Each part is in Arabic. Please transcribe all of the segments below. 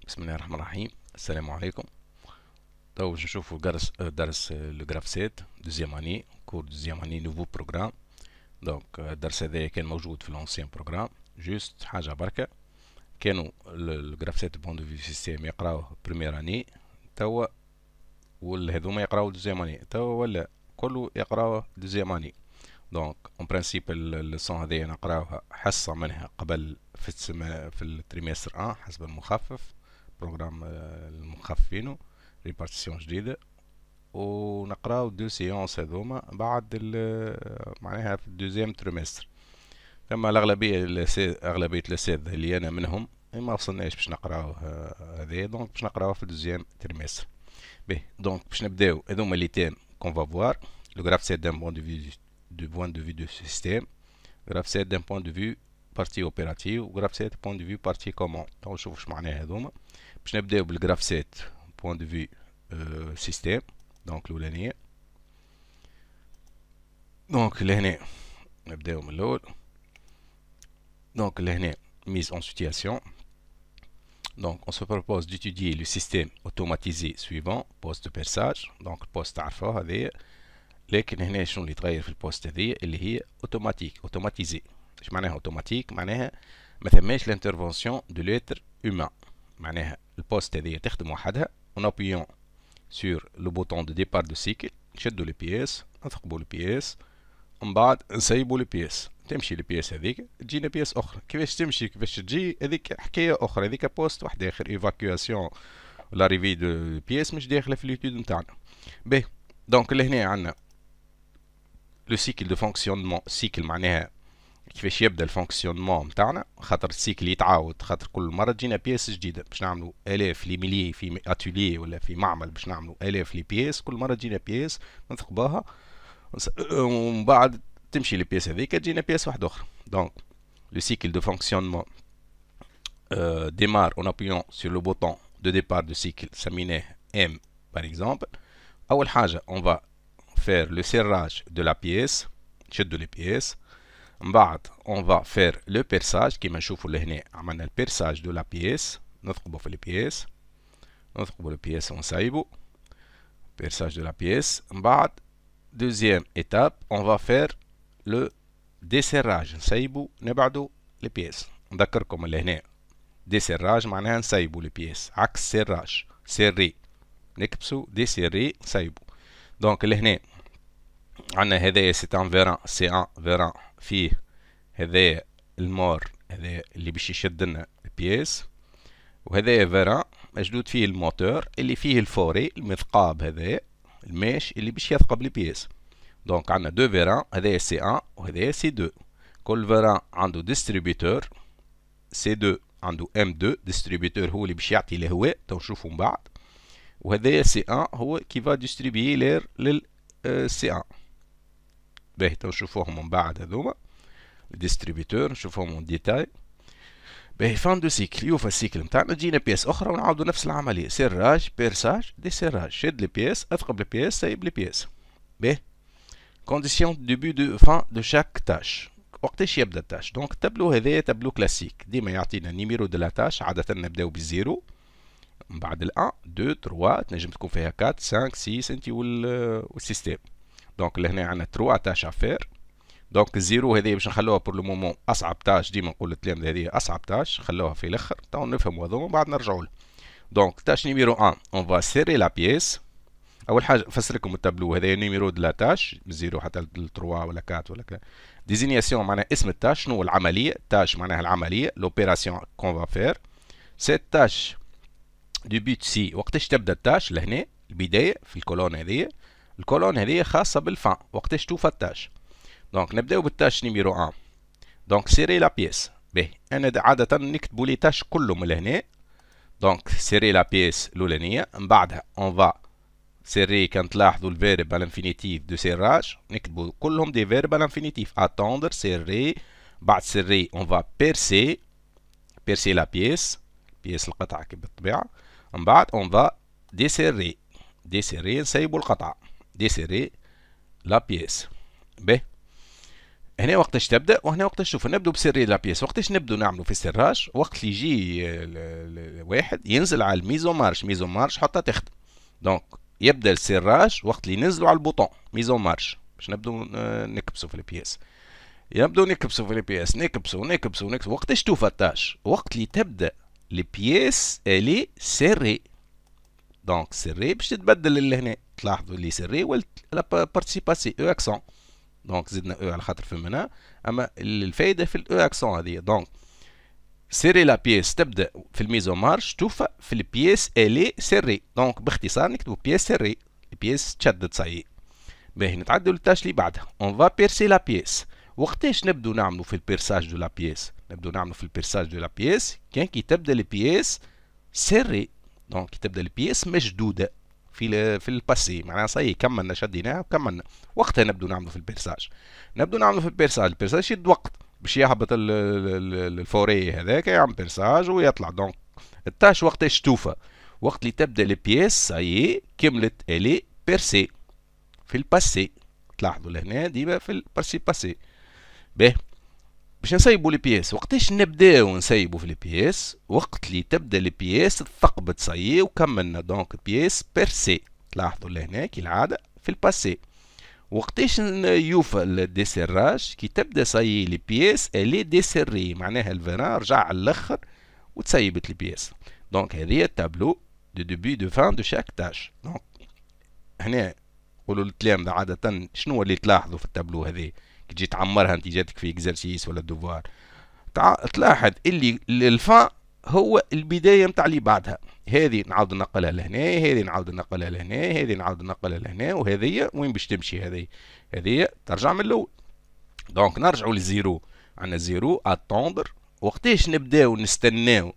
بسم الله الرحمن الرحيم. السلام عليكم. تو باش نشوفو درس لو جراف سيت دوزيام اني كور دوزيام اني نوفو بروغرام. دونك الدرس هذايا كان موجود في لونسيان بروغرام، جوست حاجة بركة كانوا لو جراف سيت بون دو في سيستيم يقراوه بريمير اني، توا هذوما يقراو دوزيام اني، توا ولا كله يقراوه دوزيام اني. دونك اون برانسيب الليسون هذيا نقراوها حصة منها قبل في التريمستر 1 حسب المخفف بروغرام المخففينو ريبارتيسيون جديدة، ونقراو دو سيونس هذوما بعد معناها في الدوزيام تريمستر. اما اغلبية الاساتذة اللي انا منهم ما وصلناش باش نقراو هذايا، دونك باش نقراو في الدوزيام تريمستر. باهي دونك باش نبداو هذوما لي تيم كون فافوار لو جراف سيت دان بوان دو في دو سيستيم، جراف سيت دان بوان دو في بارتي اوبيراتيف، وجراف سيت بوان دو في بارتي كومون. تو نشوفو واش معناها هذوما. باش نبداو بالجراف سيت بوان دو في سيستيم، دونك الاولانية. دونك لهنا نبداو من الاول. دونك لهنا mise en situation. Donc on se propose d'étudier le système automatisé suivant poste de perçage. donc البوست تعرفوه هذه، لكن هنا شنو اللي يتغير في البوست هذه اللي هي اوتوماتيك اوتوماتيزي. ايش معناها اوتوماتيك؟ معناها ما ثماش لانترفونسيون دو لتر هومان. معناها البوست هذه تخدم وحدها، اون ابيون سور لو بوطون دو ديبار دو سيكل، نشدو لي بياس، نثقبو لي بياس، ومن بعد نسيبو لي بياس، تمشي لي بياس هذيك تجينا بياس اخرى. كيفاش تمشي كيفاش تجي هذيك حكايه اخرى، هذيك بوست واحد اخر ايفاكيواسيون لاريفي دو بياس مش داخله في ليتود نتاعنا. باهي دونك لهنا عندنا لو سيكل دو فونكسيونمون. سيكل معناها كيفاش يبدا الفونكسيونمون نتاعنا، خاطر السيكل يتعاود، خاطر كل مره تجينا بياس جديده باش نعملوا الاف لي ميلي في اتولي ولا في معمل، باش نعملوا الاف لي بياس، كل مره تجينا بياس نثقبوها ومن بعد تمشي لي بياس هذيك تجينا بياس واحده اخرى. دونك لو سيكل دو فونكسيونمون démarre en appuyant sur le bouton de départ de cycle سميناه M par exemple. اول حاجه on va faire le serrage de la pièce، نشدو لي بياس. من بعد on va faire le perçage كيما نشوفوا لهنا عملنا البيرساج دو لا بياس، نثقبوا في البياس، نثقبوا البياس ونسيبوا perçage de la pièce. من بعد deuxième étape on va faire le desserrage، نسيبوا نبعدوا البياس. نذكركم لهنا ديسيراج معناها نسيبوا البياس، عكس سيراج سيري نكبسوا، ديسيري نسيبوا. دونك لهنا عندنا هذايا سي ان فيران، سي ان فيران فيه هذايا المور هذايا اللي باش يشد لنا البياس، وهذايا فيران مشدود فيه الموتور اللي فيه الفوري المثقاب هذايا الماش اللي باش يثقب البياس. دونك عندنا دو فيران، هذايا سي ان وهذايا سي دو. كل فيران عنده ديستريبيوتور، سي 2 عنده ام 2 ديستريبيوتور هو اللي باش يعطي الهواء، تو نشوفو من بعد. وهذايا سي 1 هو كي فا ديستريبيي لير لل سي 1. باهي تو نشوفوهم من بعد هذوما الديستريبيوتور، نشوفوهم اون ديتاي. باهي فان دو سيكل، يوفى السيكل نتاعنا تجينا بياس اخرى ونعاودو نفس العمليه، سيراج بيرساج ديسيراج، شد لي بياس، اثقب لي بياس، سايب لي بياس. باهي كونديسيون ديبي دو فان دو شاك تاش، وقتاش يبدا التاش. دونك التابلو هذايا تابلو كلاسيك، ديما يعطينا نيميرو دو لا تاش، عادة نبداو بالزيرو، من بعد الان 2 3 تنجم تكون فيها 4 5 6 انت والسيستيم. دونك لهنا عندنا 3 تاش افير. دونك الزيرو هذه باش نخلوها بور لو مومون اصعب تاش، ديما نقول للتلامذه هذه اصعب تاش خلوها في الاخر، تو نفهموا هذوما بعد نرجعوا له. دونك تاش نيميرو 1 اون فا سيري لا بيس. اول حاجه نفسر لكم التابلو هذا نيميرو دو لا تاش من 0 حتى ل 3 ولا 4 ولا كذا. ديزينياسيون معناها اسم التاش، شنو العمليه، تاش معناها العمليه لوبيراسيون كون فا فير. سيت تاش دو بوت سي، وقتاش تبدا التاش لهنا البدايه في الكولون هذه، الكولون هذه خاصه بالفان وقتاش توفى التاش. دونك نبداو بالتاش نيميرو 1. دونك سيري لا بيس. باهي انا عاده نكتبوا لي تاش كلهم من لهنا. دونك سيري لا بيس الاولانيه، من بعدها اون فا سيري. كان تلاحظوا الفيرب على الانفينيتيف دو سيراج نكتبوا كلهم دي فيرب على الانفينيتيف، اتوندر سيري. بعد سيري اون فا بيرسي، بيرسي لا بيس، بيس القطعه كي بالطبيعه. من بعد اون فا ديسيري، ديسيري نسيبوا القطعه، ديسيري لا بيس. به هنا وقتاش تبدا وهنا وقتاش تشوف. نبدو بسيري لا بيس. وقتاش نبدو نعملوا في السراج؟ وقت اللي يجي واحد ينزل على الميزو مارش. ميزو مارش حتى تخدم. دونك يبدا السراج وقت اللي ينزلوا على البوطون ميزو مارش باش نبدو نكبسوا في البيس. يبدو نكبسوا في البيس، نكبسوا. وقتاش توفى التاش؟ وقت اللي تبدا البيس الي سيري. دونك سيري باش تتبدل لهنا. تلاحظوا اللي سيري ولا بارتيسيباسي او اكسون. دونك زدنا او على خاطر فهمنا، اما الفايده في الاو اكسون هذه. دونك سيري لا بيس تبدا في الميزو مارش توفى في البيس الي سيري. دونك باختصار نكتبوا بيس سيري، البيس تشدد صايي. باهي نتعدوا للتاش اللي بعدها. اون فا بيرسي لا بيس. وقتاش نبدو نعملوا في البيرساج دو لا بيس؟ نبدو نعملوا في البيرساج دو لا بيس كان كي تبدا البيس سيري. دونك كي تبدا البيس مشدوده في الباسي، معناها صاي كملنا شديناها وكملنا. وقتها نبدو نعملوا في البيرساج. نبدو نعملوا في البيرساج. البيرساج يشد وقت باش يهبط الفوري هذاك يعمل بيرساج ويطلع. دونك التاش وقتاش توفى؟ وقت اللي تبدا البيس صاي كملت الي بيرسي في الباسي. تلاحظوا لهنا ديما في الباسي باسي. باهي باش نسيبوا البياس. وقتاش نبداو نسيبوا في البياس؟ وقت اللي تبدا البياس تثقبت صاي وكملنا. دونك بياس بيرسي. تلاحظوا لهنا كالعاده في الباسي. وقتاش يوفى الديسيراج؟ كي تبدا صاي البياس الي ديسيري، معناها الفيران رجع على الاخر وتسيبت البياس. دونك هذه التابلو دو ديبي دو فان دو شاك تاش. دونك هنا قولوا للتلامذة عادة شنو اللي تلاحظوا في التابلو هذه كي تجي تعمرها انت جاتك في اكزرسيس ولا دوفوار؟ تلاحظ اللي الفان هو البداية متاع اللي بعدها. هذه نعاود نقلها لهنا، هذه نعاود نقلها لهنا، هذه نعاود نقلها لهنا، وهذه وين باش تمشي؟ هذه ترجع من الاول. دونك نرجعوا للزيرو. عندنا زيرو اتوندر. وقتاش نبداو نستناو؟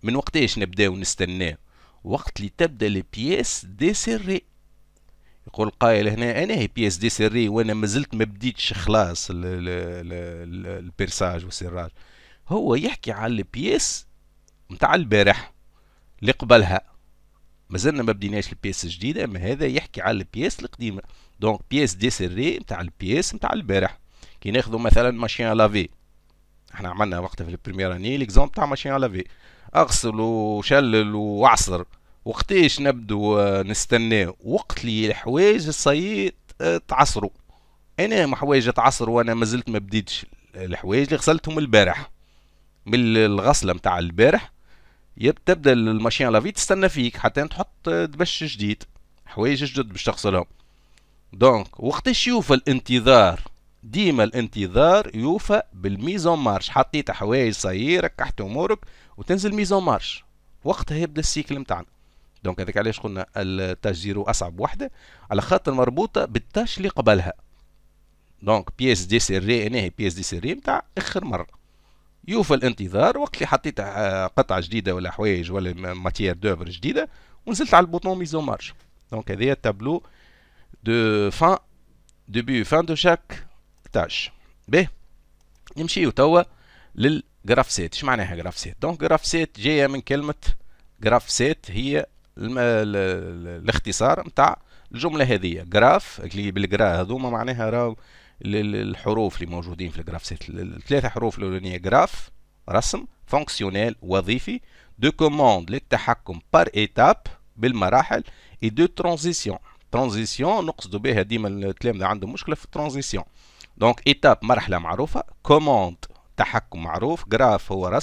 من وقتاش نبداو نستناو؟ وقت اللي تبدا البياس ديسيري. يقول قائل هنا انا هي بياس دي سيري وانا مازلت ما بديتش خلاص البيرساج والسراج. هو يحكي على البياس نتاع البارح اللي قبلها، مازلنا ما بديناش البياس الجديده، اما هذا يحكي على البياس القديمه. دونك بياس دي سيري نتاع البياس نتاع البارح. كي ناخذوا مثلا ماشين لافي، احنا عملنا وقتها في البريمير اني ليكزومبل تاع ماشين لافي، اغسل وشلل وعصر. وقتاش نبدو نستناه؟ وقت اللي الحوايج الصيد تعصروا. انا حوايج تعصر وانا مازلت ما بديتش الحوايج اللي غسلتهم البارح من الغسله نتاع البارح. تبدا الماشين لافي تستنى فيك حتى تحط دبش جديد، حوايج جدد باش تغسلهم. دونك وقتاش يوفى الانتظار؟ ديما الانتظار يوفى بالميزون مارش. حطيت حوايج صغير ركحت امورك وتنزل ميزون مارش، وقتها يبدا السيكل نتاعنا. دونك هذاك علاش قلنا التاش زيرو اصعب وحده على خاطر مربوطه بالتاش اللي قبلها. دونك بياس دي سيري انا هي بياس دي سيري نتاع اخر مره. يوفى الانتظار وقت اللي حطيت قطعه جديده ولا حوايج ولا ماتيير دوفر جديده ونزلت على البوطون ميزون مارش. دونك هذه التابلو دو فان ديبي فان دو شاك تاش. باهي نمشيو توا للجراف سيت. اش معناها جراف سيت؟ دونك جراف سيت جايه من كلمه جراف سيت، هي الاختصار نتاع الجمله هذه. جراف اللي بالجرا هذوما معناها راهو الحروف اللي موجودين في الجراف سيت. الثلاثه حروف الاولانيه جراف رسم، فونكسيونيل وظيفي، دو كوموند للتحكم بار ايتاب بالمراحل، اي دو ترانزيسيون. ترانزيسيون نقصد بها ديما التلامذة عندهم مشكله في الترانزيسيون. دونك ايتاب مرحله معروفه، كوموند تحكم معروف، جراف هو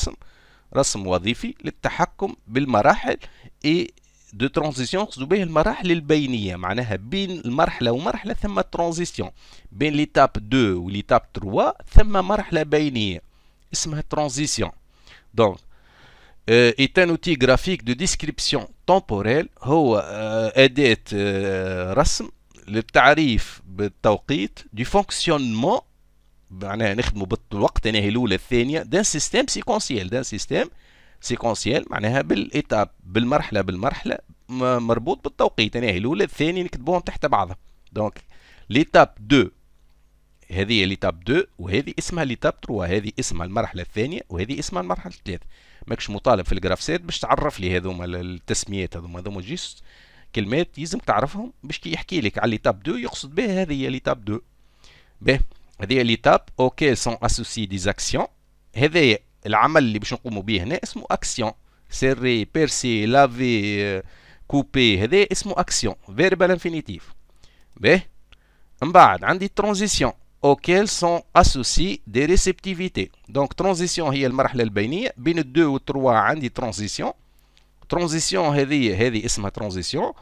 رسم وظيفي للتحكم بالمراحل، اي دو ترانزيسيون نقصدوا به المراحل البينيه، معناها بين المرحله ومرحله ثم ترانزيسيون، بين ليتاب 2 وليتاب 3 ثم مرحله بينيه اسمها ترانزيسيون. دونك est un outil graphique de description temporelle. هو أداة رسم للتعريف بالتوقيت du fonctionnement، معناها نخدموا بالوقت هنا هي الاولى الثانيه، دان سيستيم سيكونسيال. دان سيستيم سيكونسيال معناها بالايتاب بالمرحله مربوط بالتوقيت. هنا هي الاولى الثانيه نكتبوهم تحت بعضها. دونك ليتاب 2 هذه ليتاب 2 وهذه اسمها ليتاب 3، هذه اسمها المرحله الثانيه وهذه اسمها المرحله الثالثه. ماكش مطالب في الجراف سيت باش تعرف لي هذوما التسميات، هذوما جيست كلمات يلزمك تعرفهم باش كي يحكي لك على ليتاب 2 يقصد بها هذه هي ليتاب 2. باهي هذه ليتاب اوكيل سون اسوسي دي زاكسيون. هذا العمل اللي باش نقوموا به هنا اسمه اكسيون. سيري، بيرسي، لافي، كوبي، هذا اسمه اكسيون فيربال انفينيتيف. باهي، من بعد عندي ترانزيسيون auxquels sont associés des réceptivités. Donc ترانزيسيون هي المرحلة البينية بين الدو والتروا. عندي ترانزيسيون. ترانزيسيون هذه اسمها ترانزيسيون.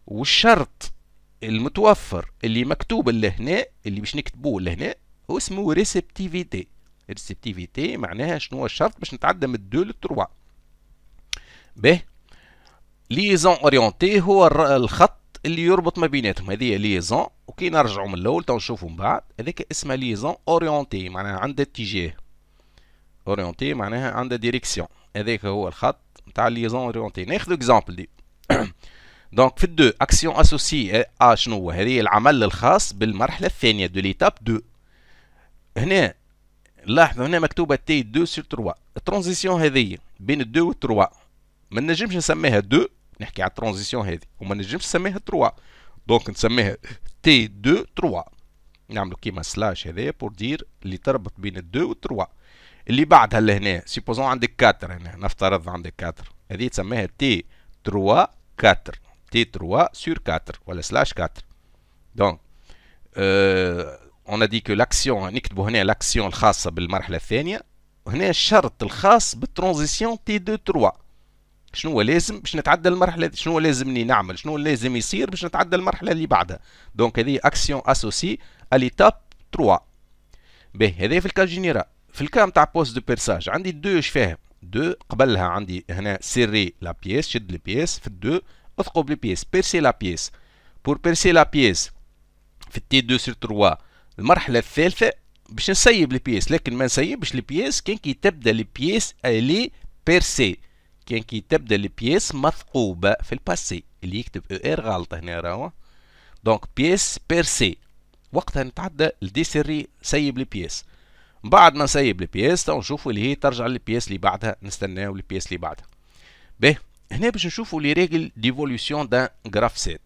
والشرط المتوفر اللي مكتوب لهنا، اللي باش نكتبوه لهنا، هو اسمه ريسبتيفيتي. ريسبتيفيتي معناها شنو هو الشرط باش نتعدى من الدو للتروا. باهي، ليزون اورينتي هو الخط اللي يربط ما بيناتهم. هذه ليزون، وكي نرجعوا من الاول تو نشوفوا من بعد هذيك اسمها ليزون اورينتي، معناها عندها اتجاه. اورينتي معناها عندها ديريكسيون. هذاك هو الخط نتاع ليزون اورينتي. ناخذ اكزامبل دي. دونك في الدو اكسيون اسوسي شنو هو؟ هذه العمل الخاص بالمرحله الثانيه دو ليتاب 2. هنا لاحظوا هنا مكتوبه تي 2 سور 3. الترانزيسيون هذه بين الدو والتروا ما نجمش نسميها 2، نحكي على الترانزيسيون هذه، وما نجمش نسميها 3. دونك نسميها تي 2 3. نعملوا كيما سلاش هذايا بور دير اللي تربط بين الدو والتروا. اللي بعدها لهنا سيبوزون عندك 4 هنا، نفترض عندك 4، هذه تسميها تي 3 4. تي 3 سور 4 ولا سلاش 4. دونك on a dit que l'action نكتبوا هنا l'action الخاصة بالمرحلة الثانية. وهنا الشرط الخاص بالترانزيسيون تي 2 3. شنو هو لازم باش نتعدى المرحلة؟ شنو هو لازمني نعمل؟ شنو لازم يصير باش نتعدى المرحلة اللي بعدها؟ دونك هذه اكسيون اسوسي ا ليتاب 3. باهي، هذا في الكا جينيرال. في الكا نتاع بوست دو بيرساج عندي دو، اش فاهم؟ دو قبلها عندي هنا سيري لا بيس، شد البيس. في الدو اثقب البيس، بيرسي لا بيس. بور بيرسي لا بيس في التي 2 سور 3 المرحلة الثالثة باش نسيب البيس، لكن ما نسيبش البيس كان كي تبدا البيس الي بيرسي، كان كي تبدا البيس مثقوبة في الباسي. اللي يكتب ار غلطة هنا راهو. دونك بيس بيرسي وقتها نتعدى الدي سيري سيب البيس. بعد ما نسيب البيس تو نشوفوا اللي هي ترجع للبيس اللي بعدها، نستناو البيس اللي بعدها. باهي، هنا باش نشوفوا لي ريغل ديفولوسيون دان غراف سيت.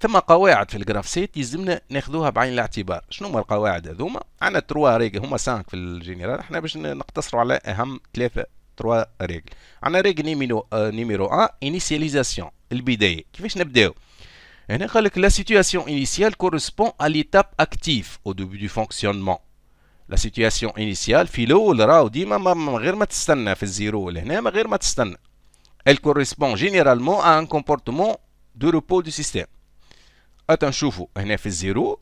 ثم قواعد في الجراف سيت يلزمنا ناخذوها بعين الاعتبار. شنو هما القواعد هذوما؟ عندنا 3 ريغل، هما 5 في الجينيرال، احنا باش نقتصروا على اهم 3 ريغل. عندنا ريغل نيميرو 1 انيسياليزاسيون، البدايه. كيفاش نبداو؟ هنا قال لك لا سيتواسيون انيسيال كورسبون ا ليتاب اكتيف او ديبي دو فونكسيونمون. لا سيتواسيون انيسيال في الاول راهو ديما من غير ما تستنى، في الزيرو لهنا من غير ما تستنى. elle correspond généralement à un comportement de repos du système. نشوفوا هنا في الزيرو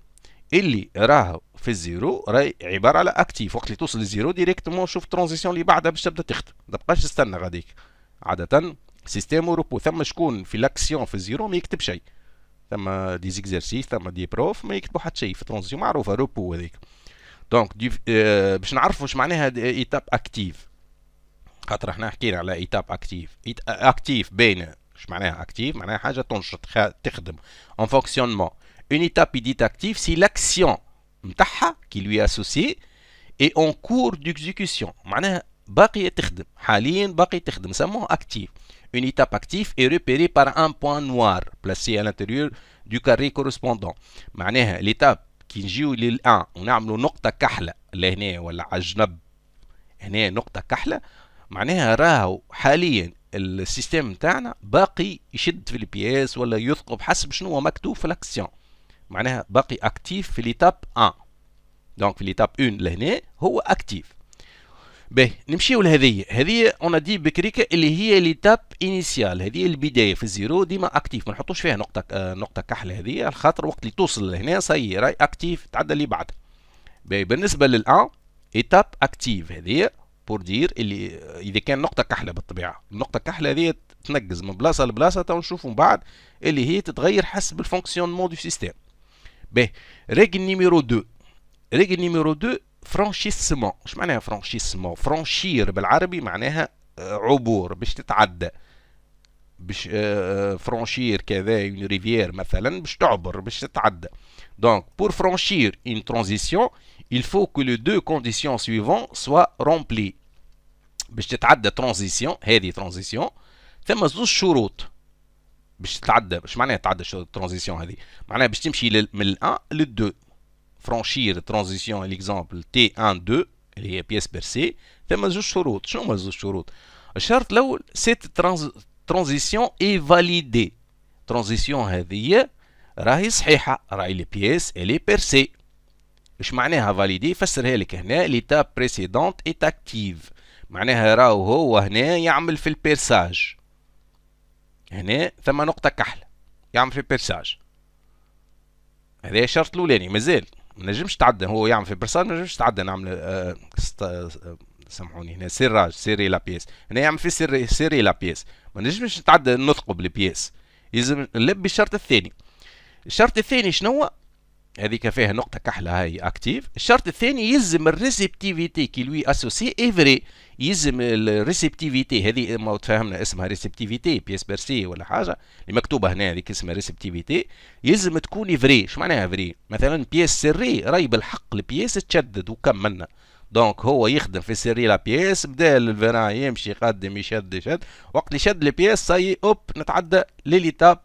اللي راهو في الزيرو راهي عباره على اكتيف. وقت اللي توصل للزيرو ديريكتومون شوف الترانزيسيون اللي بعدها باش تبدا تخدم، ما تبقاش تستنى غاديك. عاده سيستيم روبو. ثم شكون في لاكسيون في الزيرو ما يكتب شيء، ثم دي زيكزارسيس، ثم دي بروف ما يكتبوا حتى شيء في الترانزيسيون معروفه روبو هذيك. دونك باش نعرفوا واش معناها ايتاب اكتيف، خاطر احنا حكينا على ايتاب اكتيف. اكتيف باين اش معناها اكتيف؟ معناها حاجه تنشط تخدم en fonctionnement. Une étape est dite active si l'action نتاعها qui lui est associée est en cours d'exécution. معناها باقيه تخدم حاليا، باقي تخدم، نسموه active. Une étape active est repérée par un point noir placé à l'intérieur du carré correspondant. معناها l'étape كي نجيو لل1 ونعملوا نقطه كحله لهنا ولا على الجنب هنا نقطه كحله، معناها راهو حاليا السيستم نتاعنا باقي يشد في البياس ولا يثقب حسب شنو هو مكتوب في الاكسيون. معناها باقي اكتيف في ليتاب 1. دونك في ليتاب 1 لهنا هو اكتيف. باهي، نمشيو لهذه اون دي بكريكه اللي هي ليتاب انيسيال. هذه البدايه في الزيرو ديما اكتيف، ما نحطوش فيها نقطه كحله هذه، على خاطر وقت اللي توصل لهنا صاي راي اكتيف تعدى اللي بعد. باهي، بالنسبه للان ايتاب اكتيف هذه بور دير اللي اذا كان نقطه كحله بالطبيعه، النقطه الكحله هذه تنقز من بلاصه لبلاصه، تو نشوفوا من بعد اللي هي تتغير حسب الفونكسيونمون دو سيستيم. باهي، ريغل نيميرو 2. ريغل نيميرو 2 فرانشيسمون. اش معناها فرانشيسمون؟ فرانشير بالعربي معناها عبور، باش تتعدى، باش فرانشير كذا اون ريفيير مثلا، باش تعبر، باش تتعدى. دونك بور فرانشير اون ترانزيسيون il faut que les deux conditions suivantes soient remplies. باش تتعدى ترانزيسيون، هذه ترانزيسيون، ثم زوج شروط باش تتعدى. باش معناها تتعدى الترانزيسيون هذه؟ معناها باش تمشي من ال1 لل2. فرانشير ترانزيسيون ليكزامبل تي 1 2 اللي هي بيس بيرسي، ثم زوج شروط. شنو هما زوج شروط؟ الشرط الاول سيت ترانزيسيون اي فاليدي، ترانزيسيون هذه راهي صحيحه، راهي لي بيس الي بيرسي. اش معناها فاليدي؟ فسرها لك هنا ليتاب بريسيدونت ايت اكتيف، معناها راهو هو هنا يعمل في البيرساج، هنا ثم نقطه كحله يعمل في البيرساج، هذا الشرط الاولاني. مازال ما نجمش تعدى، هو يعمل في البيرساج ما نجمش تعدى نعمل سامحوني هنا سيراج سيري لا بيس، هنا يعمل في سيري لا بيس، ما نجمش نتعدى نثقب البيس، لازم نلبي الشرط الثاني. الشرط الثاني شنو؟ هذيك فيها نقطة كحلة هاي اكتيف. الشرط الثاني يلزم الريسبتيفيتي كي لوي اسوسي اي فري، يلزم الريسبتيفيتي هذه ما تفهمنا اسمها ريسبتيفيتي بيس بيرسي ولا حاجة اللي مكتوبة هنا هذيك اسمها ريسبتيفيتي، يلزم تكون فري. شو معناها فري؟ مثلا بيس سري راي بالحق البيس تشدد وكملنا، دونك هو يخدم في سري لا بيس، بدا الفيران يمشي يقدم يشد وقت يشد البيس ساي اوب نتعدى لليتاب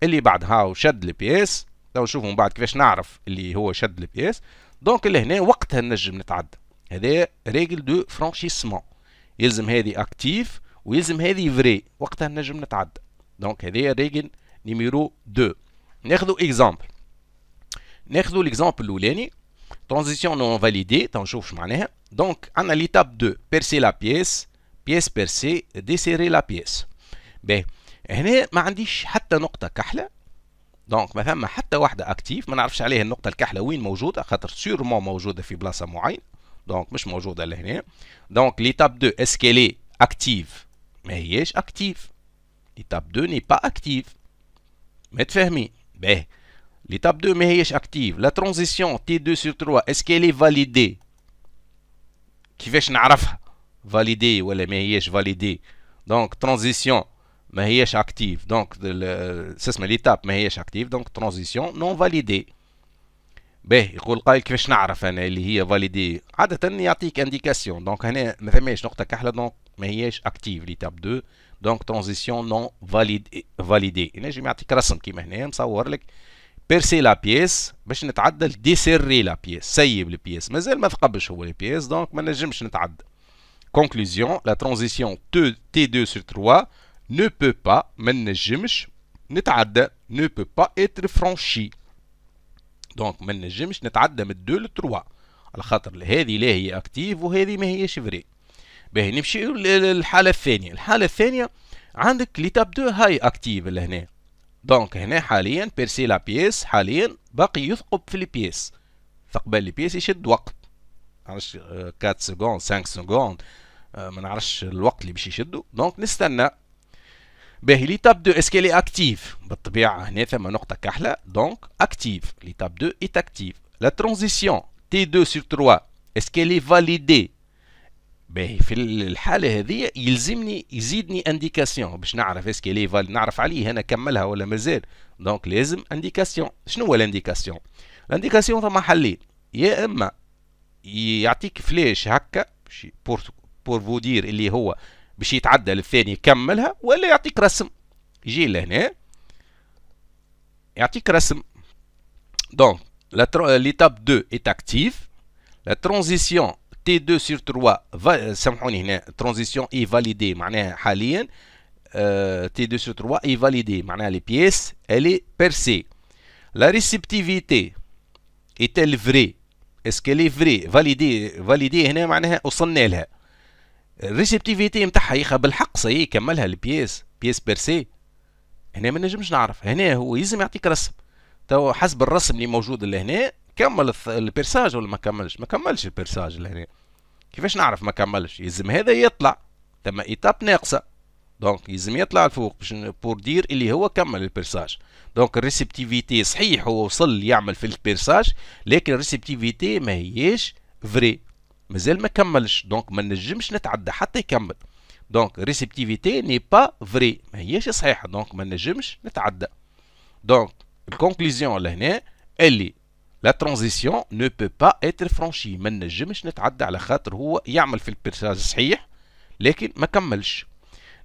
اللي بعدها وشد البيس. لو نشوفوا من بعد كيفاش نعرف اللي هو شد البيس. دونك اللي هنا وقتها نجم نتعدى، هذا ريغل دو فرانشيسمون، يلزم هذه اكتيف ويلزم هذه فري، وقتها نجم نتعدى. دونك هذه ريغل نيميرو 2. ناخذوا اكزامبل، ناخذوا الاكزامبل الاولاني ترانزيسيون نون فاليدي، تنشوف اش معناها. دونك عندنا ليتاب 2 بيرسي لا بيس، بيس بيرسي ديسيري لا بيس. باهي هنا ما عنديش حتى نقطة كحلة، دونك ما ثم حتى واحدة اكتيف، ما نعرفش عليها النقطة الكحلة وين موجودة، خاطر سيرمون موجودة في بلاصة معينة، دونك مش موجودة لهنا. دونك ليتاب 2 اسكيلي اكتيف؟ ما هياش اكتيف، ليتاب 2 ني با اكتيف، متفاهمين؟ باهي ليتاب 2 ما هياش اكتيف. لا ترانزيسيون تي 2 سور 3 اسكيلي فاليدي؟ كيفاش نعرفها فاليدي ولا ما هياش فاليدي؟ دونك ترانزيسيون ما هياش اكتيف، دونك اسمها ليتاب ما هياش اكتيف، دونك ترانزيسيون نون فاليدي. باهي يقول قايل كيفاش نعرف انا اللي هي فاليدي؟ عادة يعطيك انديكاسيون، دونك هنا ما ثماش نقطة كحلة، دونك ما هياش اكتيف ليتاب 2، دونك ترانزيسيون نون فاليدي. ينجم يعطيك رسم كيما هنا مصور لك بيرسي لا بيس باش نتعدى ديسيري لا بيس، سيب البيس، مازال ما ثقبش هو البيس، دونك ما نجمش نتعدى. كونكلوزيون لا ترانزيسيون T2 sur 3 ne peut pas ما نجمش نتعدى ne peut pas être franchi، دونك ما نجمش نتعدى من 2 ل 3 على خاطر هذه لا هي اكتيف وهذه ما هيش فري. باهي نمشيو للحالة الثانية. الحالة الثانية عندك ليتاب 2 هاي اكتيف لهنا، دونك هنا حاليا بيرسي لا بيس حاليا باقي يثقب في البيس، ثقب البيس يشد وقت، معرفش 4 سكوند 5 سكوند ما نعرفش الوقت اللي باش يشدو، دونك نستنى. باهي ليتاب 2 اسكيلي اكتيف؟ بالطبيعة هنا ثم نقطة كحلة، دونك اكتيف، ليتاب 2 ايت اكتيف. لا ترانزيسيون تي 2 sur 3 اسكيلي فاليدي؟ باهي في الحالة هذه يلزمني يزيدني انديكاسيون باش نعرف اسكيلي فاليدي، نعرف عليه انا كملها ولا مازال، دونك لازم انديكاسيون. شنو هو الانديكاسيون؟ الانديكاسيون ثم حلين، يا اما يعطيك فلاش هكا بور فو دير اللي هو باش يتعدى للثاني يكملها، ولا يعطيك رسم، يجي لهنا يعطيك رسم. دونك ليتاب 2 est active، la transition T2 sur 3 سامحوني هنا ترانزيسيون اي فاليدي معناها حاليا T2 sur 3 est validé معناها لي بيس elle est percée. La réceptivité est-elle vraie؟ est-ce qu'elle est vraie؟ validé هنا معناها وصلنا لها. الريسبتيفيتي نتاعها يخا بالحق صحيح كملها البيس بيس بيرسي؟ هنا ما نجمش نعرف، هنا هو يلزم يعطيك رسم، تو حسب الرسم اللي موجود لهنا كمل البيرساج ولا ما كملش؟ ما كملش البيرساج لهنا، كيفاش نعرف ما كملش؟ يلزم هذا يطلع، ثم ايتاب ناقصه، دونك يلزم يطلع الفوق باش بور دير اللي هو كمل البيرساج. دونك الريسبتيفيتي صحيح هو وصل يعمل في البيرساج، لكن الريسبتيفيتي ما هياش فري، مازال ما كملش، دونك ما نجمش نتعدى حتى يكمل. دونك ريسبتيفيتي ني با فري، ما هياش صحيحه، دونك ما نجمش نتعدى. دونك الكونكلوزيون لهنا اللي لا ترانزيسيون نو بو با اتر فرانشي، ما نجمش نتعدى على خاطر هو يعمل في البيرساج صحيح لكن ما كملش.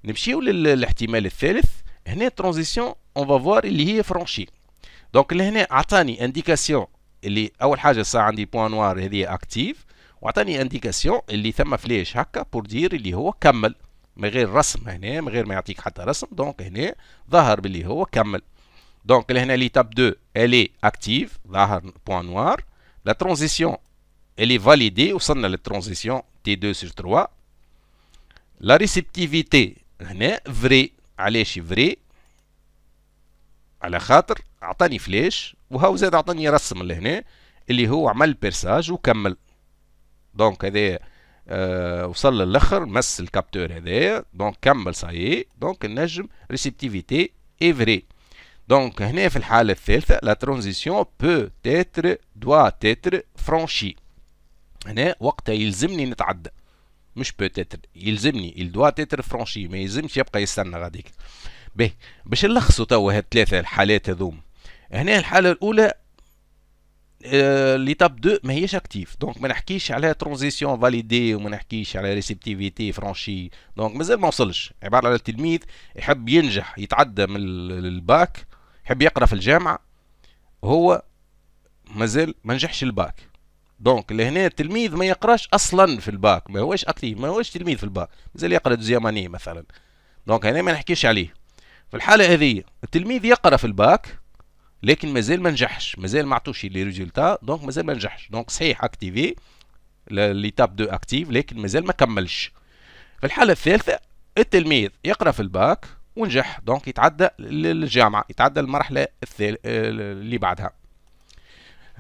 نمشيو للاحتمال الثالث، هنا ترانزيسيون اون فا فوار اللي هي فرانشي. دونك لهنا عطاني انديكاسيون اللي اول حاجه صار عندي بوان نوار هذه اكتيف، وعطاني انديكاسيون اللي ثم فلاش هكا بور دير اللي هو كمل من غير رسم هنا، من غير ما يعطيك حتى رسم. دونك هنا ظهر باللي هو كمل. دونك هنا ليتاب 2 الي اكتيف، ظهر بوان نوار. لا ترانزيسيون الي فاليدي، وصلنا للترانزيسيون تي 2 سور 3. لا ريسبتيفيتي هنا فري. علاش فري؟ على خاطر عطاني فلاش وهو زاد عطاني رسم لهنا اللي هو عمل بيرساج وكمل. دونك هذا وصل للاخر، مس الكابتور هذايا، دونك كمل صايي. دونك النجم ريسبتيفيتي اي فري. دونك هنا في الحالة الثالثة لا ترانزيسيون بو تيتر دوا تيتر فرانشي. هنا وقتها يلزمني نتعدى، مش بو تيتر، يلزمني il doit être franchi، ما يلزمش يبقى يستنى غاديك. باهي باش نلخصوا توا هاد الثلاثة الحالات هذوم. هنا الحالة الأولى ليتاب 2 ما هيش اكتيف، دونك ما نحكيش على ترانزيسيون فاليدي وما نحكيش على ريسبتيفيتي فرانشي. دونك مازال ما وصلش، عبارة على التلميذ يحب ينجح يتعدى من الباك، يحب يقرا في الجامعة، هو مازال ما نجحش الباك. دونك لهنا التلميذ ما يقراش اصلا في الباك، ما هوش اكتيف، ما هوش تلميذ في الباك، مازال يقرا دوزياماني مثلا. دونك هنا ما نحكيش عليه. في الحالة هذه التلميذ يقرا في الباك لكن مازال ما نجحش، مازال ما عطوش لي ريزولتا، دونك مازال ما نجحش. دونك صحيح اكتيفي ليتاب 2 اكتيف لكن مازال ما كملش. في الحالة الثالثة التلميذ يقرا في الباك ونجح، دونك يتعدى للجامعة، يتعدى المرحلة اللي بعدها.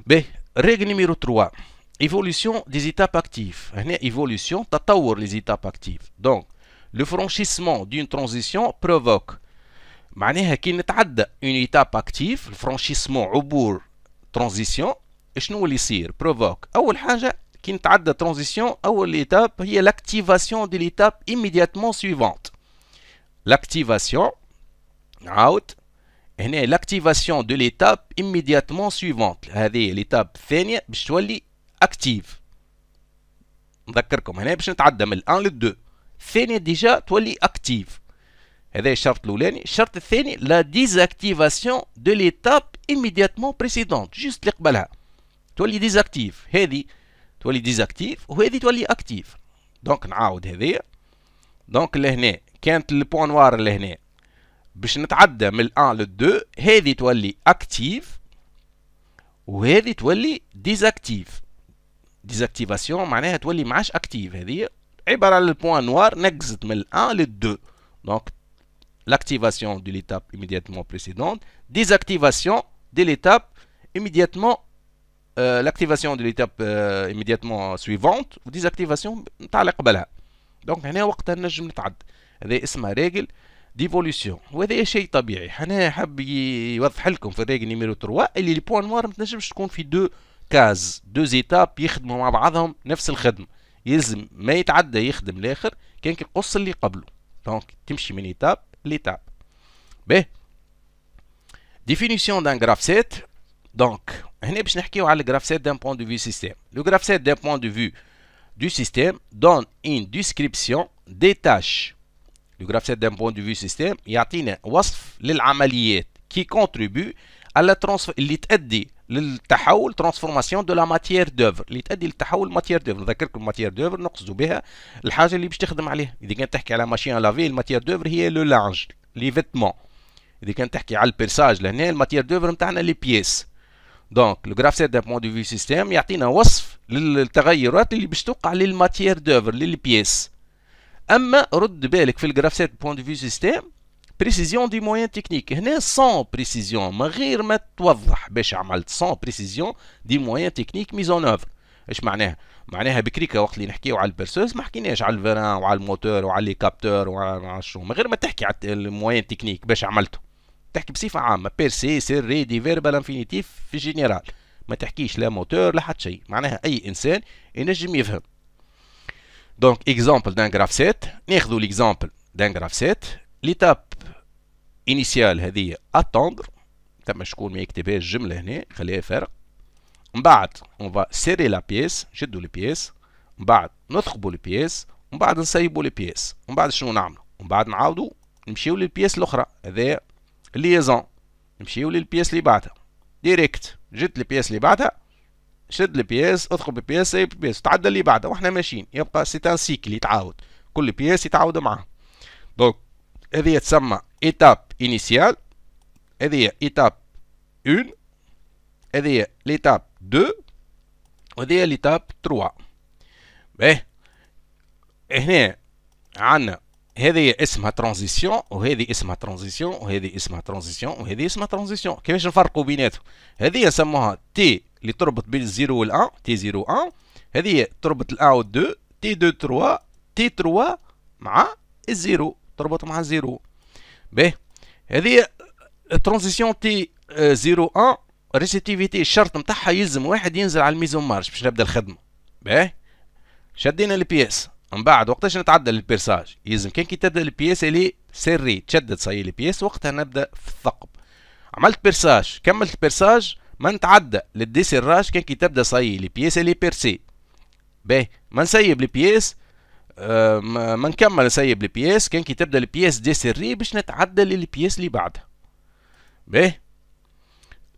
باهي الريغل نيميرو 3 ايفولوسيون دي زيتاب اكتيف. هنا ايفولوسيون تطور لي زيتاب اكتيف. دونك لو فرانشيسمون دون ترانزيسيون بروفوك، معناها كي نتعدى اون ايتاب اكتيف، الفرانشيسمون عبور ترانزيسيون، شنو اللي يصير؟ بروفوك اول حاجه كي نتعدى ترانزيسيون اول ايتاب هي لاكتيفاسيون دي ليتاب ايميدياتمون سويفونت. لاكتيفاسيون عاود هنا لاكتيفاسيون دو ليتاب ايميدياتمون سويفونت، هذه ليتاب الثانيه باش تولي اكتيف. نذكركم هنا باش نتعدى من الان لل2، الثانيه ديجا تولي اكتيف. هذا الشرط الاولاني. الشرط الثاني لا ديزاكتيفاسيون دو ليتاب ايميدياتمون بريسيدونت، جوست اللي قبلها تولي ديزاكتيف، هذه تولي ديزاكتيف وهذه تولي اكتيف. دونك نعاود هذيا. دونك لهنا كانت البوان نوار لهنا باش نتعدى من الان لل2، هذه تولي اكتيف وهذه تولي ديزاكتيف. ديزاكتيفاسيون معناها تولي معاش اكتيف، هذه عباره على البوان نوار نقزت من الان لل2. دونك l'activation de l'étape immédiatement précédente, désactivation de l'étape immédiatement l'activation de l'étape immédiatement suivante و désactivation نتاع اللي قبلها. دونك هنا وقتها نجم نتعدى. هذا اسمها ريغل ديفولوسيون، وهذا شيء طبيعي. هنا حاب يوضح لكم في الريغل نيميرو 3 اللي لي بوان نوار ما تنجمش تكون في دو كاز، دو زيتاب يخدموا مع بعضهم نفس الخدمه، يلزم ما يتعدى يخدم الاخر كان يقص اللي قبله. دونك تمشي من ايتاب l'étape. B. Définition d'un graphe 7. Donc, هنا باش نحكيو على الجراف 7 d'un point de vue système. Le graphe 7 d'un point de vue du système donne une description des tâches. Le graphe 7 d'un point de vue système يعطينا وصف للعمليات qui contribue à la اللي تؤدي للتحول transformation de la matière d'œuvre، اللي تؤدي للتحول ماتيير d'œuvre. نذكركم ماتيير d'œuvre نقصدوا بها الحاجه اللي باش تخدم عليها. اذا كان تحكي على ماشين لافي الماتيير d'œuvre هي لو لانج لي فيتمون. اذا كان تحكي على البيرساج لهنا الماتيير d'œuvre نتاعنا لي بيس. دونك لو جراف 7 d'un point de vue système يعطينا وصف للتغيرات اللي باش توقع للماتيير d'œuvre للبيس. اما رد بالك في الجراف 7 point de vue système بريسيزيون دي موين تكنيك، هنا سون بريسيزيون من غير ما توضح باش عملت سون بريسيزيون دي موين تكنيك ميز اون اوفر. ايش معناها؟ معناها بكريكا وقت اللي نحكيو على البيرسوز ما حكيناش على الفيران وعلى الموتور وعلى لي كابتور وعلى شنو، من غير ما تحكي على الموين تكنيك باش عملته، تحكي بصفه عامه بيرسي سيري دي فيربال انفينيتيف في جينيرال، ما تحكيش لا موتور لا حتى شيء. معناها اي انسان ينجم يفهم. دونك اكزامبل دان جراف 7، ناخذوا ليكزامبل دان جراف 7. ليتاب انيسيال هذه اتوندر، تم شكون ما يكتبهاش الجمله هنا خليها فارق. من بعد اون فا سيري لا بيس، نشدوا لي بيس، من بعد نثقبوا لي بيس، من بعد نسيبوا لي بيس، من بعد شنو نعملوا؟ من بعد نعاودوا نمشيو للبيس الاخرى، هذا الليزون، نمشيو للبيس اللي بعدها ديريكت، جت البيس اللي بعدها شد البياس، ادخل بالبياس، سيب البياس، تعدى اللي بعده واحنا ماشيين. يبقى سي ان سيكل يتعاود، كل بياس يتعاود معاه. دونك هذه تسمى ايتاب انيسيال، هذه ايتاب 1، هذه ليتاب 2، وهذه ليتاب 3. باهي هنا عندنا هذه اسمها ترانزيسيون، وهذه اسمها ترانزيسيون، وهذه اسمها ترانزيسيون، وهذه اسمها ترانزيسيون. كيفاش نفرقوا بيناتهم؟ هذه نسموها تي اللي تربط بين الزيرو والان، تي 0 1. هذه تربط الان والدو، تي 2 3، تي 3 مع الزيرو، تربط مع الزيرو. باهي هذه الترانزيسيون تي 0 1 ريسيتيفيتي الشرط نتاعها يلزم واحد ينزل على الميزون مارش باش نبدا الخدمه. باهي شدينا البياس، من بعد وقتاش نتعدى للبيرساج؟ يلزم كان كي تبدا البياس اللي سري تشدد صاي البياس، وقتها نبدا في الثقب. عملت بيرساج، كملت البيرساج، ما نتعدى للديسيراج كان كي تبدا صاي البياس اللي بيرسي. باهي ما نسيب البياس، ما نكمل نسيب البياس كان كي تبدا البياس ديسيري باش نتعدى للبياس اللي بعدها. باهي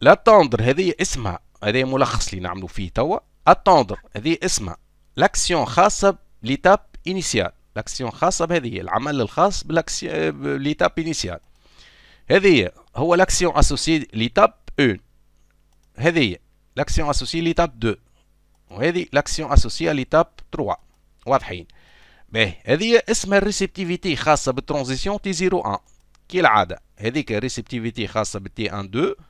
لاتوندر هذه اسمها، هذا ملخص اللي نعملوا فيه توا. اتوندر هذه اسمها لاكسيون خاصه بليتاب انيسيال، لاكسيون خاصه بهذه العمل الخاص بليتاب انيسيال. هذه هو لاكسيون اسوسي ليتاب 1، هذه لاكسيون اسوسي ليتاب 2، وهذه لاكسيون اسوسي ليتاب 3. واضحين؟ باهي هذه اسمها الريسبتيفيتي خاصه بالترانزيسيون تي 0 1 كالعاده. هذيك الريسبتيفيتي خاصه بالتي 1 2،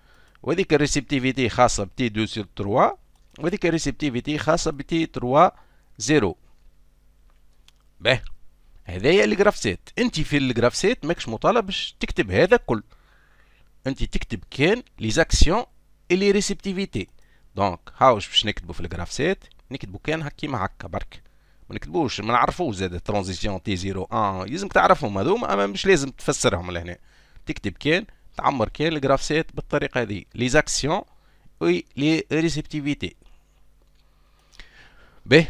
وهذيك الريسبتيفيتي خاصه بتي 2 sur 3، وهذيك الريسبتيفيتي خاصه بتي 3 0. باهي هذايا الجرافسات. انت في الجرافسات ماكش مطالب باش تكتب هذا كل، انت تكتب كان لي زاكسيون اي لي ريسبتيفيتي. دونك هاوش باش نكتبوا في الجرافسات، نكتبوا كان كيما هكا برك، ما نكتبوش ما نعرفوش زاد ترانزيسيون تي 0 1. لازمك تعرفهم هذوما، اما مش لازم تفسرهم لهنا. تكتب كان، تعمر كان الجرافسات بالطريقه هذه، لي زاكسيون وي لي ريسبتيفيتي. باهي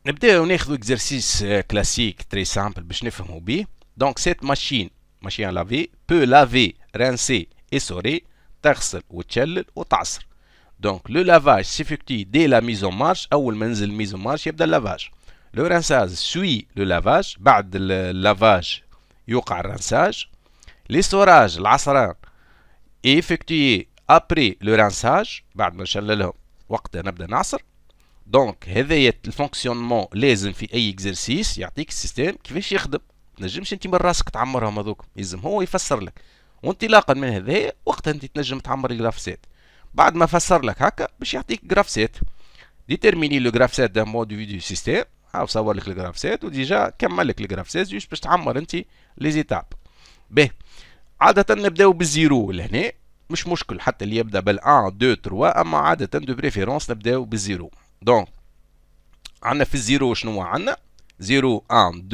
نبداو ناخذ اكزرسيس كلاسيك تري سامبل باش نفهموا بيه. دونك سيت ماشين à laver peut laver, rincer et essorer، تغسل وتشلل وتعصر. دونك لو لافاج s'effectue dès la mise en marche، اول ما ننزل الميز اون مارش يبدا اللافاج. لو رانساج سوي لو لافاج، بعد اللافاج يوقع الرانساج. ليسوراج العصران effectué après le rinçage، بعد ما نشللهم وقتها نبدا نعصر. دونك هذايا الفونكسيونمون لازم في اي اكزرسيس يعطيك السيستم كيفاش يخدم. تنجمش انت من راسك تعمرهم هذوك، لازم هو يفسر لك، وانطلاقا من هذايا وقتها انت تنجم تعمر الجرافسات. بعد ما فسر لك هكا باش يعطيك جرافسات. ديتيرميني لو جرافسات دان مود في دو سيستم، هاو صور لك الجرافسات وديجا كمل لك الجرافسات جوش باش تعمر انت لي زيتاب. باهي عادة نبداو بالزيرو لهنا، مش مشكل حتى اللي يبدا بال 1 2 3، اما عادة دو بريفيرونس نبداو بالزيرو. دونك عندنا في الزيرو شنو عندنا؟ 0 1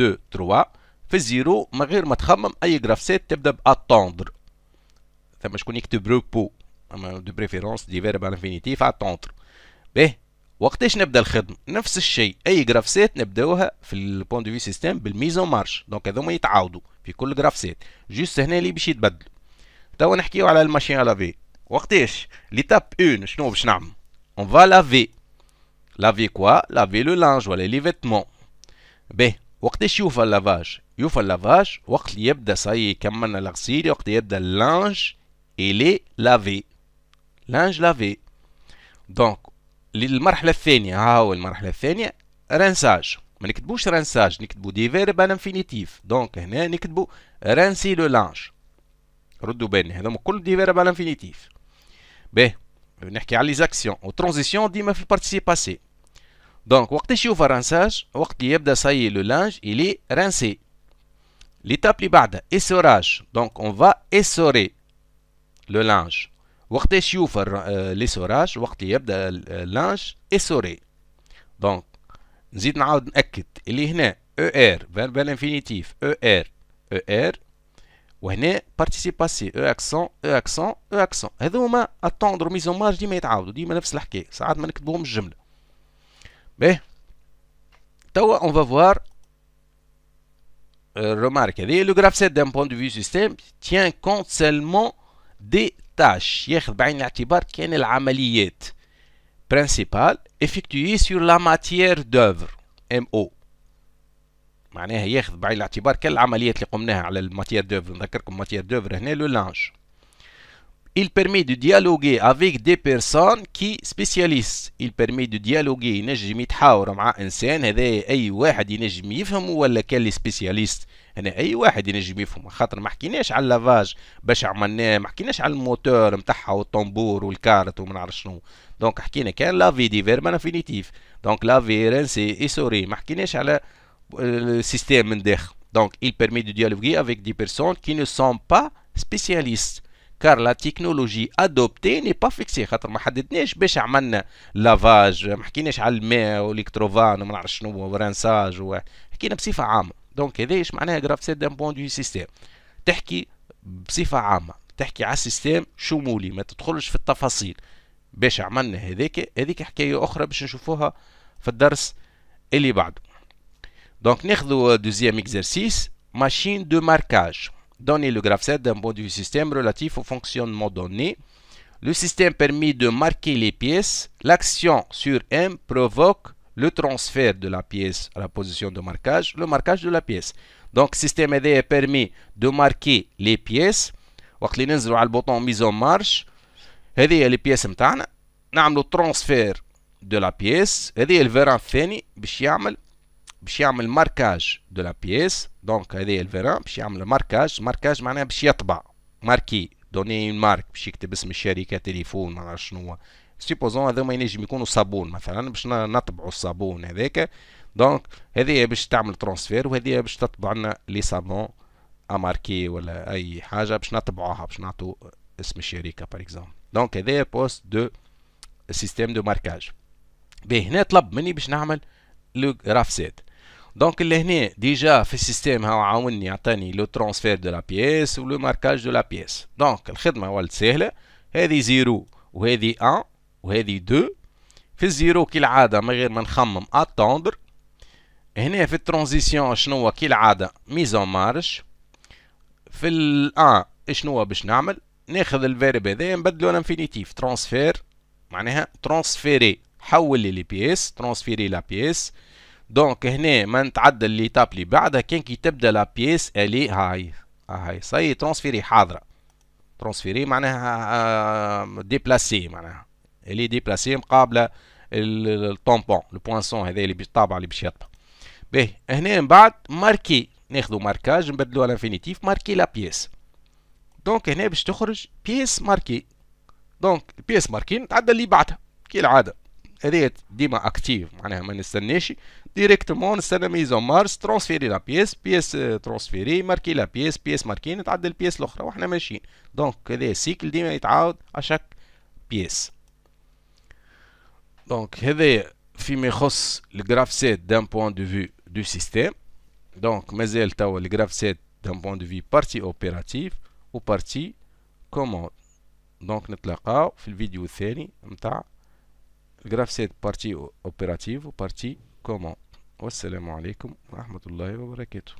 2 3. في الزيرو من غير ما تخمم اي جرافسات تبدا باتوندر، ثم شكون يكتب روبو، اما دو بريفيرونس دي فيرب انفينيتيف اتوندر. باهي وقتاش نبدا الخدمه؟ نفس الشيء، اي جرافسات نبداوها في البوان دو في سيستم بالميزون مارش. دونك هذوما يتعاودوا في كل جرافسات، جوست هنا اللي باش يتبدلوا. توا نحكيو على الماشين لافي. وقتاش ليتاب 1 شنو باش نعمل؟ اون فا لافي. لافي كوا؟ لافي لو لانج ولا لي فيتمون. باهي وقتاش يوفى اللافاج؟ يوفى اللافاج وقت اللي يبدا صاي كملنا الغسيل، وقت يبدا اللانج إلي لافي، لانج لافي. دونك للمرحلة الثانية، ها هو المرحلة الثانية رانساج. ما نكتبوش رانساج، نكتبو دي فيرب انفينيتيف. دونك هنا نكتبو رانسي لو لانج. ردوا بالنا هذوما كل دي فيرب انفينيتيف. باهي نحكي على لي زاكسيون وترانزيسيون ديما في البارتيسيب باسي. دونك وقتاش يوفى رانساج؟ وقت اللي يبدا صاي لو لانج إلي رانسي. ليتاب اللي بعدها اسوراج. دونك اون فا اسوري لو لانج. وقتاش يوفى ليسوراج؟ وقت اللي يبدا اللانج اسوري. دونك نزيد نعاود نأكد اللي هنا او ار فيرب انفينيتيف، او ار او ار، وهنا بارتيسيب باسي او اكسون او اكسون او اكسون. هذوما اتوندر ميزون مارج ديما يتعاودوا، ديما نفس الحكايه، ساعات ما نكتبوهمش الجمله. باهي توا اون فا فوار remarque هذه لو graph set d'un point de vue système tient compte seulement des tâches، ياخذ بعين الاعتبار كان العمليات. principal effectué sur la matière d'œuvre MO. معناها ياخذ بعين الاعتبار كل العمليات اللي قمناها على الماتير d'œuvre. نذكركم ماتير d'œuvre هنا لو لانج. Il permet de dialoguer avec des personnes qui spécialistes. Il permet de dialoguer ينجم يتحاور مع انسان هذا اي واحد ينجم يفهمه ولا كان لي سبيسياليست. هنا اي واحد ينجم يفهم خاطر ما حكيناش على اللافاج باش عملناه ما حكيناش على الموتور نتاعها والطنبور والكارت وما نعرف شنو. دونك حكينا كان لافي دي فيرب انفينيتيف. دونك لافي رانسي اي سوري ما حكيناش على السيستم من داخل. Donc il permet de dialoguer avec des personnes qui ne sont pas spécialistes car la technologie adoptée n'est pas fixée. خاطر ما حددناش باش عملنا لافاج ما حكيناش على الماء والكتروفان وما نعرف شنو ورانساج حكينا بصفه عامه. دونك هذا ايش معناها جراف سيت دان بوان دو سيستيم. تحكي بصفه عامه تحكي على السيستم شمولي ما تدخلش في التفاصيل. باش عملنا هذيك حكايه اخرى باش نشوفوها في الدرس اللي بعده. Donc, ناخذوا deuxième exercice, machine de marquage. Donnez le graphe 7 d'un point de vue système relatif au fonctionnement donné. Le système permet de marquer les pièces. L'action sur M provoque le transfert de la pièce à la position de marquage, le marquage de la pièce. Donc, le système هذا permet de marquer les pièces. وقت اللي ننزلوا على البوطون mise en marche هذه هي les pièces نتاعنا نعملوا transfert de la pièce. هذه هي الفيران الثاني باش يعمل ماركاج دو لا بيس. دونك هذا الفيران باش يعمل ماركاج معناها باش يطبع ماركي دوني مارك باش يكتب اسم الشركه تليفون ما نعرف شنو. سيبوزون هذوما ينجم يكونوا صابون مثلا باش نطبعوا الصابون هذاك. دونك هذه باش تعمل ترانسفير وهذه باش تطبع لنا لي صابون اماركي ولا اي حاجه باش نطبعوها باش نعطوا اسم الشركه باغ اكزومبل. دونك هذا بوست دو سيستيم دو ماركاج. باهي هنا طلب مني باش نعمل لو جراف سيت. دونك اللي هنا ديجا في السيستم هاو عاوني عطاني لو ترانسفير دو لا بيس ولو ماركاج دو لا بيس. دونك الخدمه ولات سهله. هذه زيرو وهذه ان وهذه دو. في الزيرو كالعاده من غير ما نخمم اتوندر. هنا في الترانزيسيون شنو كالعاده ميز اون مارش. في الان شنو باش نعمل ناخذ الفيرب هذا نبدلو لانفينيتيف ترانسفير معناها ترانسفيري حول لي بيس ترانسفيري لا بيس. دونك هنا ما نتعدل ليتاب اللي بعدها كان كي تبدا لا بيس الي هاي صاي ترانسفيري حاضره. ترانسفيري معناها ديبلاسي معناها الي ديبلاسي مقابله الطومبون لو بوانسون هذا اللي بالطابع اللي باش يطبع. باهي هنا من بعد ماركي ناخذوا ماركاج نبدلوها لانفينيتيف ماركي لا بيس. دونك هنا باش تخرج بيس ماركي. دونك بيس ماركي نتعدل اللي بعدها كالعاده. هذه ديما اكتيف معناها ما نستناش ديريكتومون نستنى ميزون مارس ترانسفيري لا بيس ترانسفيري ماركي لا بيس ماركي نتعدل البيس الاخرى واحنا ماشيين. دونك هذا السيكل ديما يتعاود اشاك بيس. دونك هذا فيما يخص الجراف سيت دان بوان دو فيو دو سيستيم. دونك مازال توا الجراف سيت دان بوان دو فيو بارتي اوبيراتيف و بارتي كوموند. دونك نتلاقاو في الفيديو الثاني نتاع الجراف سيت بارتي اوبيراتيف و بارتي كوموند. والسلام عليكم ورحمة الله وبركاته.